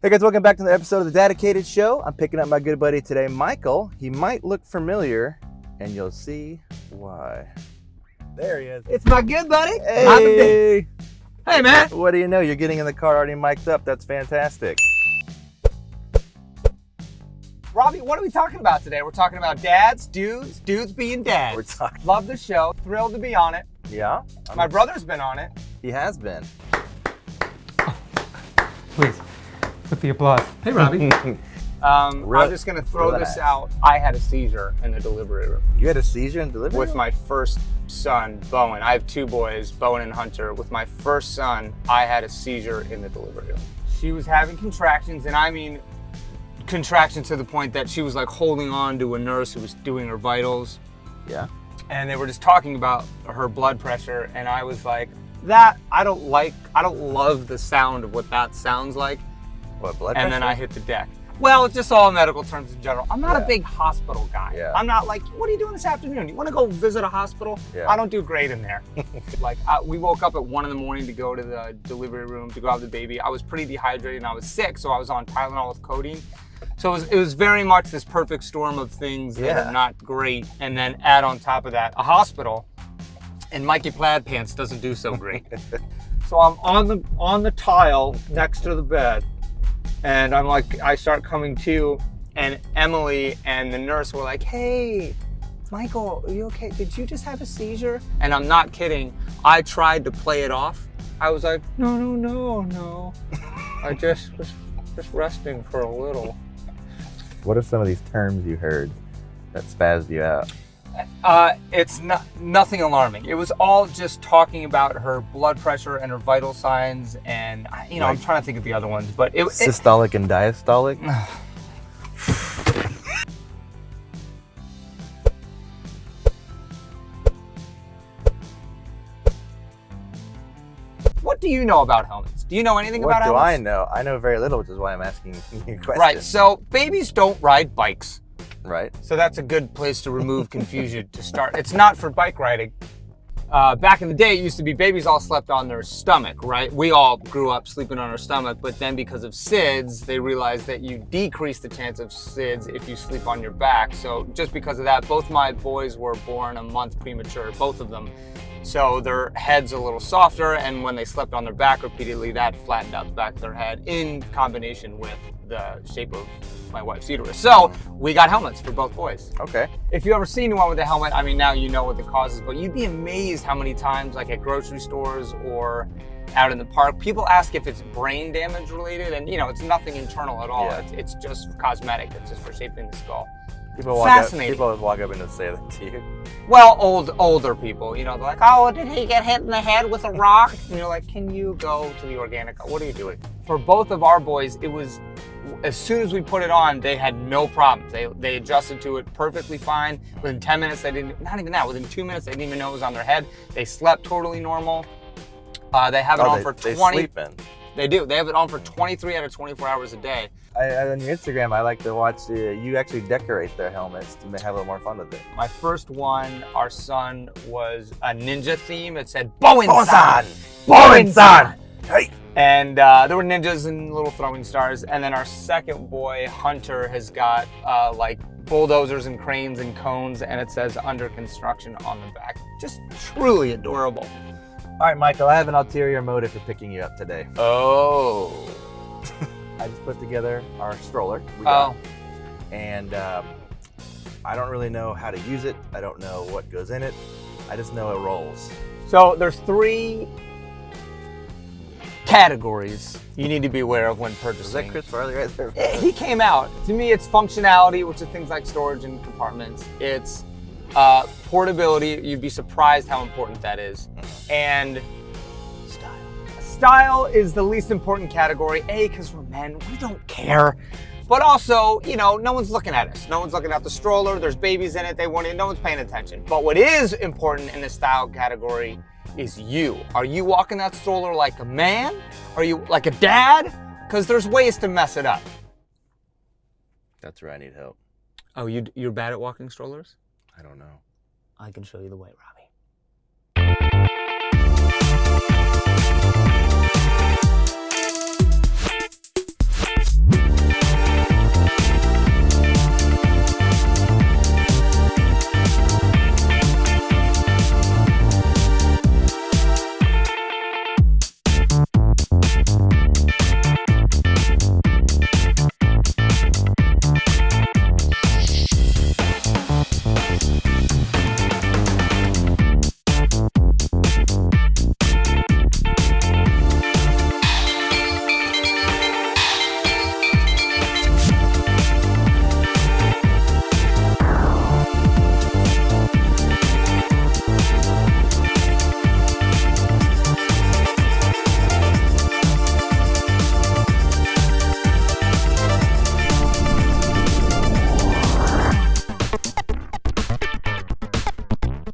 Hey guys, welcome back to the episode of the Dadicated show. I'm picking up my good buddy today, Michael. He might look familiar, and you'll see why. There he is. It's my good buddy. Hey! Hey, man. What do you know? You're getting in the car already mic'd up. That's fantastic. Robbie, what are we talking about today? We're talking about dads, dudes being dads. We're talking. Love the show. Thrilled to be on it. Yeah? My brother's been on it. He has been. Please, with the applause. Hey, Robbie. I'm just going to throw this out. I had a seizure in the delivery room. You had a seizure in delivery? With my first son, Bowen. I have two boys, Bowen and Hunter. With my first son, I had a seizure in the delivery room. She was having contractions, and I mean contractions to the point that she was like holding on to a nurse who was doing her vitals. Yeah. And they were just talking about her blood pressure, and I was like, I don't love the sound of what that sounds like. What, blood pressure? And then I hit the deck. Well, just all medical terms in general. I'm not Yeah. a big hospital guy. Yeah. I'm not like, what are you doing this afternoon? You want to go visit a hospital? Yeah. I don't do great in there. We woke up at 1 a.m. to go to the delivery room to grab the baby. I was pretty dehydrated and I was sick, so I was on Tylenol with codeine. So it was very much this perfect storm of things that are not great. And then add on top of that, a hospital, and Mikey Plaid Pants doesn't do so great. So I'm on the tile next to the bed, and I'm like, I start coming to, and Emily and the nurse were like, "Hey, Michael, are you okay? Did you just have a seizure?" And I'm not kidding. I tried to play it off. I was like, no. I just was just resting for a little. What are some of these terms you heard that spazzed you out? It's nothing alarming. It was all just talking about her blood pressure and her vital signs, and I'm trying to think of the other ones, but Systolic and diastolic? What do you know about helmets? Do you know anything about helmets? What do I know? I know very little, which is why I'm asking you questions. Right, so babies don't ride bikes. Right. So that's a good place to remove confusion to start. It's not for bike riding. Back in the day, it used to be babies all slept on their stomach, right? We all grew up sleeping on our stomach, but then because of SIDS, they realized that you decrease the chance of SIDS if you sleep on your back. So just because of that, both my boys were born a month premature, both of them. So their head's a little softer, and when they slept on their back repeatedly, that flattened out the back of their head in combination with the shape of my wife's uterus. So we got helmets for both boys. Okay. If you ever seen one with a helmet, I mean, now you know what the cause is, but you'd be amazed how many times, like at grocery stores or out in the park, people ask if it's brain damage related, and it's nothing internal at all. Yeah. It's just cosmetic. It's just for shaping the skull. People always walk up and say that to you. Well, older people, they're like, "Oh, did he get hit in the head with a rock?" And you're like, "Can you go to the organic? What are you doing?" For both of our boys, it was, as soon as we put it on, they had no problems. They adjusted to it perfectly fine. Within 10 minutes, not even that, within 2 minutes, they didn't even know it was on their head. They slept totally normal. They have it on for 20. They sleep in. They do. They have it on for 23 out of 24 hours a day. On your Instagram, I like to watch you actually decorate their helmets to have a little more fun with it. My first one, our son, was a ninja theme. It said, Bowen-san! Bowen-san! Hey! And there were ninjas and little throwing stars. And then our second boy, Hunter, has got like bulldozers and cranes and cones, and it says under construction on the back. Just truly adorable. All right, Michael, I have an ulterior motive for picking you up today. Oh. I just put together our stroller. And I don't really know how to use it. I don't know what goes in it. I just know it rolls. So there's 3 categories you need to be aware of when purchasing. Is that Chris Farley right there? He came out. To me, it's functionality, which is things like storage and compartments. It's portability. You'd be surprised how important that is. And style. Style is the least important category. A, because we're men, we don't care. But also, no one's looking at us. No one's looking at the stroller. There's babies in it. No one's paying attention. But what is important in the style category is you. Are you walking that stroller like a man? Are you like a dad? Because there's ways to mess it up. That's where I need help. Oh, you're bad at walking strollers? I don't know. I can show you the way, Robbie.